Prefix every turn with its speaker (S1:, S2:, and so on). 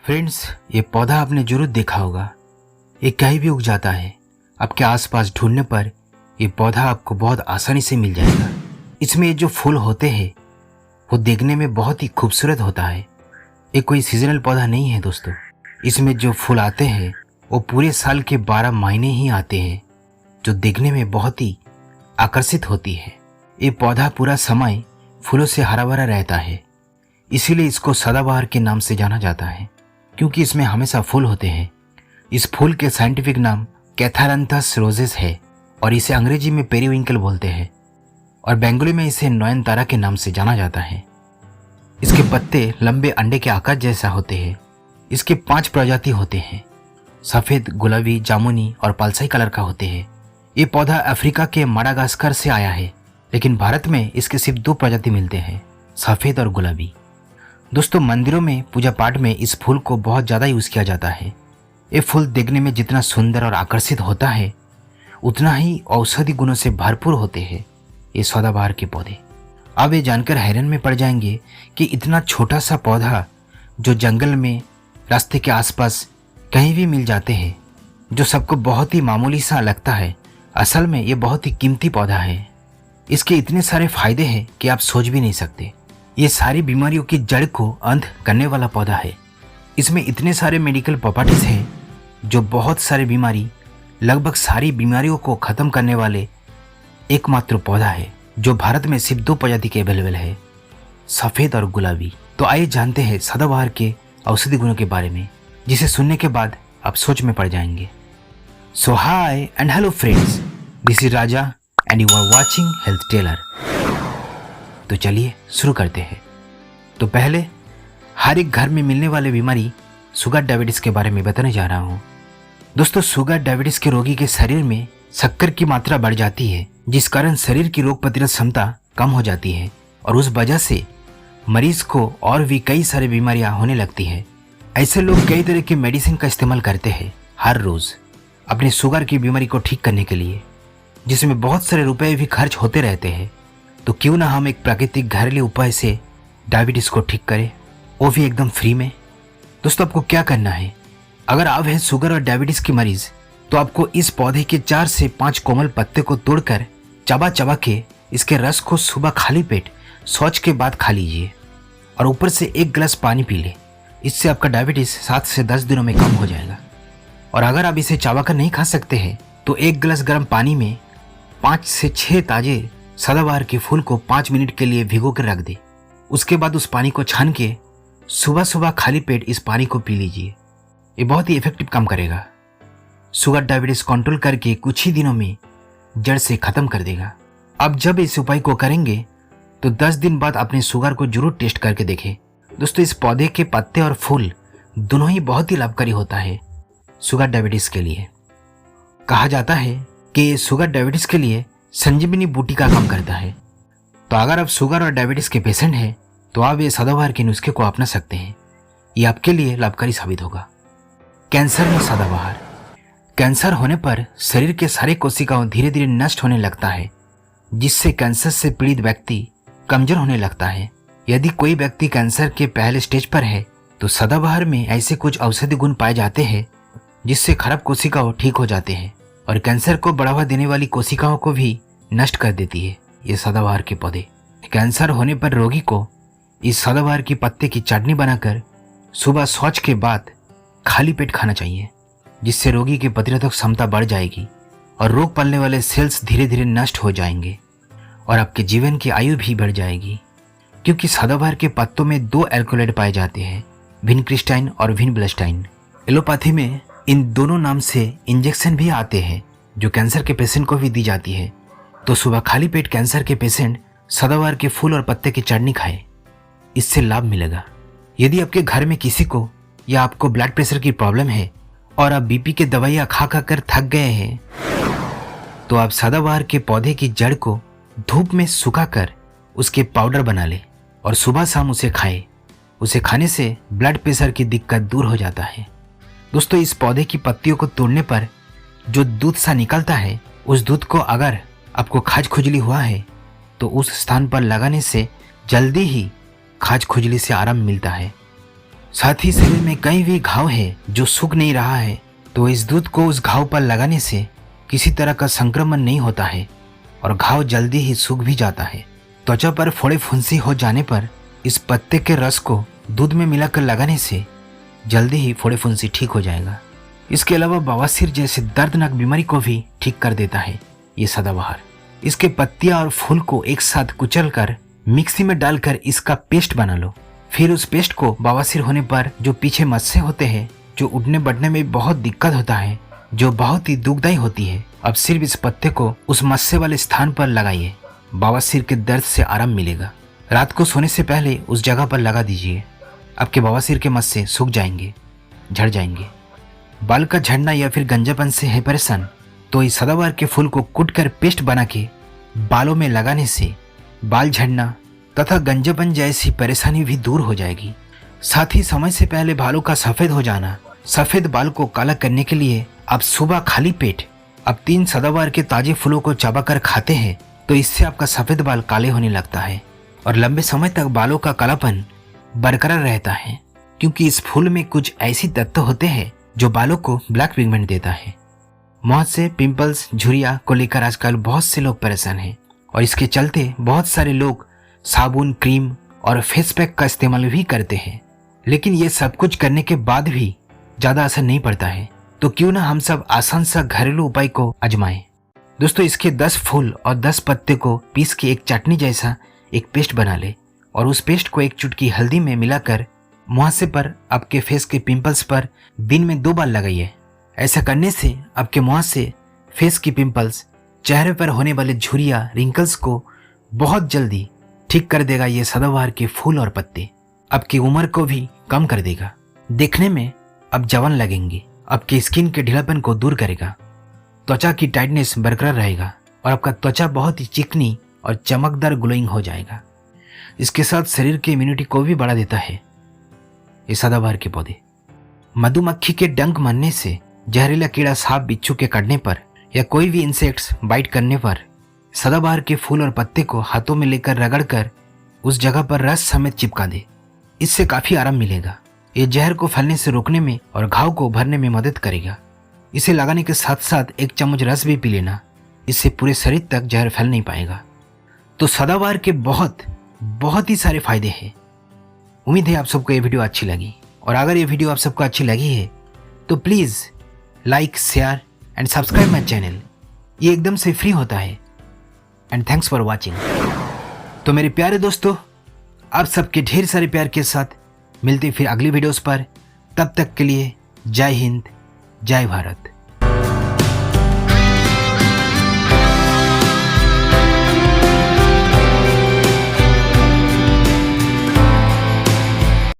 S1: Friends, ये पौधा आपने जरूर देखा होगा। ये कहीं भी उग जाता है। आपके आसपास ढूंढने पर ये पौधा आपको बहुत आसानी से मिल जाएगा। इसमें ये जो फूल होते हैं वो देखने में बहुत ही खूबसूरत होता है। ये कोई सीजनल पौधा नहीं है दोस्तों। इसमें जो फूल आते हैं वो पूरे साल के 12 महीने ही आते हैं, जो देखने में बहुत ही आकर्षित होती है। ये पौधा पूरा समय फूलों से हरा भरा रहता है, इसीलिए इसको सदाबहार के नाम से जाना जाता है, क्योंकि इसमें हमेशा फूल होते हैं। इस फूल के साइंटिफिक नाम कैथारंथस रोजेस है और इसे अंग्रेजी में पेरीविंकल बोलते हैं और बंगाली में इसे नयनतारा के नाम से जाना जाता है। इसके पत्ते लंबे अंडे के आकार जैसा होते हैं। इसके 5 प्रजाति होते हैं। सफ़ेद, गुलाबी, जामुनी और पालसाई कलर का होते हैं। ये पौधा अफ्रीका के माडागास्कर से आया है, लेकिन भारत में इसके सिर्फ 2 प्रजाति मिलते हैं, सफ़ेद और गुलाबी। दोस्तों, मंदिरों में पूजा पाठ में इस फूल को बहुत ज़्यादा यूज़ किया जाता है। ये फूल देखने में जितना सुंदर और आकर्षित होता है उतना ही औषधि गुणों से भरपूर होते हैं ये सदाबहार के पौधे। अब ये जानकर हैरान में पड़ जाएंगे कि इतना छोटा सा पौधा जो जंगल में, रास्ते के आसपास कहीं भी मिल जाते हैं, जो सबको बहुत ही मामूली सा लगता है, असल में ये बहुत ही कीमती पौधा है। इसके इतने सारे फायदे हैं कि आप सोच भी नहीं सकते। ये सारी बीमारियों की जड़ को अंत करने वाला पौधा है। इसमें इतने सारे मेडिकल प्रॉपर्टीज हैं जो बहुत सारी बीमारी, लगभग सारी बीमारियों को ख़त्म करने वाले एकमात्र पौधा है जो भारत में सिर्फ 2 प्रजाति के अवेलेबल है, सफ़ेद और गुलाबी। तो आइए जानते हैं सदाबहार के औषधि गुणों के बारे में, जिसे सुनने के बाद आप सोच में पड़ जाएंगे। So hi and hello friends, this is Raja and you are watching health tailor. तो चलिए शुरू करते हैं। तो पहले हर एक घर में मिलने वाले बीमारी शुगर डायबिटीज़ के बारे में बताने जा रहा हूँ। दोस्तों, शुगर डायबिटीज़ के रोगी के शरीर में शक्कर की मात्रा बढ़ जाती है, जिस कारण शरीर की रोग प्रतिरोध क्षमता कम हो जाती है और उस वजह से मरीज को और भी कई सारी बीमारियां होने लगती है। ऐसे लोग कई तरह की मेडिसिन का इस्तेमाल करते हैं हर रोज़ अपने शुगर की बीमारी को ठीक करने के लिए, जिसमें बहुत सारे रुपए भी खर्च होते रहते हैं। तो क्यों ना हम एक प्राकृतिक घरेलू उपाय से डायबिटीज़ को ठीक करें, वो भी एकदम फ्री में। दोस्तों, आपको क्या करना है, अगर आप हैं शुगर और डायबिटीज़ की मरीज, तो आपको इस पौधे के 4 से 5 कोमल पत्ते को तोड़कर चबा चबा के इसके रस को सुबह खाली पेट शौच के बाद खा लीजिए और ऊपर से 1 गिलास पानी पी ले। इससे आपका डायबिटीज़ 7 से 10 दिनों में कम हो जाएगा। और अगर आप इसे चबाकर नहीं खा सकते हैं तो 1 गिलास गर्म पानी में 5 से 6 ताजे सदाबहार के फूल को 5 मिनट के लिए भिगो कर रख दे। उसके बाद उस पानी को छान के सुबह सुबह खाली पेट इस पानी को पी लीजिए। ये बहुत ही इफेक्टिव काम करेगा। शुगर डायबिटीज़ कंट्रोल करके कुछ ही दिनों में जड़ से ख़त्म कर देगा। अब जब इस उपाय को करेंगे तो 10 दिन बाद अपने शुगर को जरूर टेस्ट करके देखें। दोस्तों, इस पौधे के पत्ते और फूल दोनों ही बहुत ही लाभकारी होता है शुगर डायबिटीज़ के लिए। कहा जाता है कि शुगर डायबिटीज़ के लिए संजीवनी बूटी का काम करता है। तो अगर आप शुगर और डायबिटीज़ के पेशेंट हैं तो आप ये सदाबहार के नुस्खे को अपना सकते हैं। ये आपके लिए लाभकारी साबित होगा। कैंसर में सदाबहार। कैंसर होने पर शरीर के सारे कोशिकाओं धीरे धीरे नष्ट होने लगता है, जिससे कैंसर से पीड़ित व्यक्ति कमजोर होने लगता है। यदि कोई व्यक्ति कैंसर के पहले स्टेज पर है तो सदाबहार में ऐसे कुछ औषधि गुण पाए जाते हैं जिससे खराब कोशिकाओं ठीक हो जाते हैं और कैंसर को बढ़ावा देने वाली कोशिकाओं को भी नष्ट कर देती है ये सदाबहार के पौधे। कैंसर होने पर रोगी को इस सदाबहार की पत्ते की चटनी बनाकर सुबह शौच के बाद खाली पेट खाना चाहिए, जिससे रोगी की प्रतिरोधक क्षमता बढ़ जाएगी और रोग पालने वाले सेल्स धीरे धीरे नष्ट हो जाएंगे और आपके जीवन की आयु भी बढ़ जाएगी। क्योंकि सदाबहार के पत्तों में 2 एल्कोलॉइड पाए जाते हैं, विनक्रिस्टाइन और विनब्लस्टाइन। एलोपैथी में इन दोनों नाम से इंजेक्शन भी आते हैं जो कैंसर के पेशेंट को भी दी जाती है। तो सुबह खाली पेट कैंसर के पेशेंट सदाबहार के फूल और पत्ते की चटनी खाएं, इससे लाभ मिलेगा। यदि आपके घर में किसी को या आपको ब्लड प्रेशर की प्रॉब्लम है और आप बीपी के दवाइयाँ खा खा कर थक गए हैं, तो आप सदाबहार के पौधे की जड़ को धूप में सुखाकर उसके पाउडर बना ले और सुबह शाम उसे खाए। उसे खाने से ब्लड प्रेशर की दिक्कत दूर हो जाता है। दोस्तों, इस पौधे की पत्तियों को तोड़ने पर जो दूध सा निकलता है, उस दूध को अगर आपको खाज खुजली हुआ है तो उस स्थान पर लगाने से जल्दी ही खाज खुजली से आराम मिलता है। साथ ही शरीर में कहीं भी घाव है जो सूख नहीं रहा है तो इस दूध को उस घाव पर लगाने से किसी तरह का संक्रमण नहीं होता है और घाव जल्दी ही सूख भी जाता है। त्वचा पर फोड़े फुंसी हो जाने पर इस पत्ते के रस को दूध में मिलाकर लगाने से जल्दी ही फोड़े फुंसी ठीक हो जाएगा। इसके अलावा बवासीर जैसे दर्दनाक बीमारी को भी ठीक कर देता है ये सदाबहार। इसके पत्तियां और फूल को एक साथ कुचलकर मिक्सी में डालकर इसका पेस्ट बना लो। फिर उस पेस्ट को बवासीर होने पर जो पीछे मस्से होते हैं, जो उठने बैठने में बहुत दिक्कत होता है, जो बहुत ही दुखदायी होती है, अब सिर्फ इस पत्ते को उस मस्से वाले स्थान पर लगाइए। बवासीर के दर्द से आराम मिलेगा। रात को सोने से पहले उस जगह पर लगा दीजिए। आपके बवासीर के मस्से सूख जाएंगे, झड़ जाएंगे। बाल का झड़ना या फिर गंजापन से है परेशान तो इस सदाबहार के फूल को कूटकर पेस्ट बना के बालों में लगाने से बाल झड़ना तथा गंजापन जैसी परेशानी भी दूर हो जाएगी। साथ ही समय से पहले बालों का सफेद हो जाना, सफेद बाल को काला करने के लिए आप सुबह खाली पेट अब 3 सदाबहार के ताजे फूलों को चबाकर खाते हैं तो इससे आपका सफेद बाल काले होने लगता है और लंबे समय तक बालों का कालापन बरकरार रहता है, क्योंकि इस फूल में कुछ ऐसी तत्व होते हैं जो बालों को ब्लैक पिगमेंट देता है। मुंह से पिंपल्स, झुर्रियां को लेकर आजकल बहुत से लोग परेशान हैं और इसके चलते बहुत सारे लोग साबुन, क्रीम और फेस पैक का इस्तेमाल भी करते हैं, लेकिन ये सब कुछ करने के बाद भी ज्यादा असर नहीं पड़ता है। तो क्यों ना हम सब आसान सा घरेलू उपाय को आजमाएं। दोस्तों, इसके 10 फूल और 10 पत्ते को पीस के एक चटनी जैसा एक पेस्ट बना ले और उस पेस्ट को एक चुटकी हल्दी में मिलाकर मुहासे पर आपके फेस के पिंपल्स पर दिन में 2 बार लगाइए। ऐसा करने से आपके मुहासे, फेस की पिंपल्स, चेहरे पर होने वाले झुर्रियां, रिंकल्स को बहुत जल्दी ठीक कर देगा। ये सदाबहार के फूल और पत्ते आपकी उम्र को भी कम कर देगा। देखने में अब जवान लगेंगे, आपकी स्किन के ढीलापन को दूर करेगा, त्वचा की टाइटनेस बरकरार रहेगा और आपका त्वचा बहुत ही चिकनी और चमकदार ग्लोइंग हो जाएगा। इसके साथ शरीर की इम्यूनिटी को भी बढ़ा देता है ये सदाबहार के पौधे। मधुमक्खी के डंक मारने से, जहरीला कीड़ा सांप बिच्छू के काटने पर या कोई भी इंसेक्ट्स बाइट करने पर सदाबहार के फूल और पत्ते को हाथों में लेकर रगड़कर उस जगह पर रस समेत चिपका दे। इससे काफी आराम मिलेगा। ये जहर को फैलने से रोकने में और घाव को भरने में मदद करेगा। इसे लगाने के साथ साथ 1 चम्मच रस भी पी लेना, इससे पूरे शरीर तक जहर फैल नहीं पाएगा। तो सदाबहार के बहुत ही सारे फायदे हैं। उम्मीद है आप सबको ये वीडियो अच्छी लगी और अगर ये वीडियो आप सबको अच्छी लगी है तो please like, share and subscribe my channel. ये एकदम से फ्री होता है। And thanks for watching. तो मेरे प्यारे दोस्तों, आप सबके ढेर सारे प्यार के साथ मिलते फिर अगली वीडियोस पर। तब तक के लिए जय हिंद, जय भारत।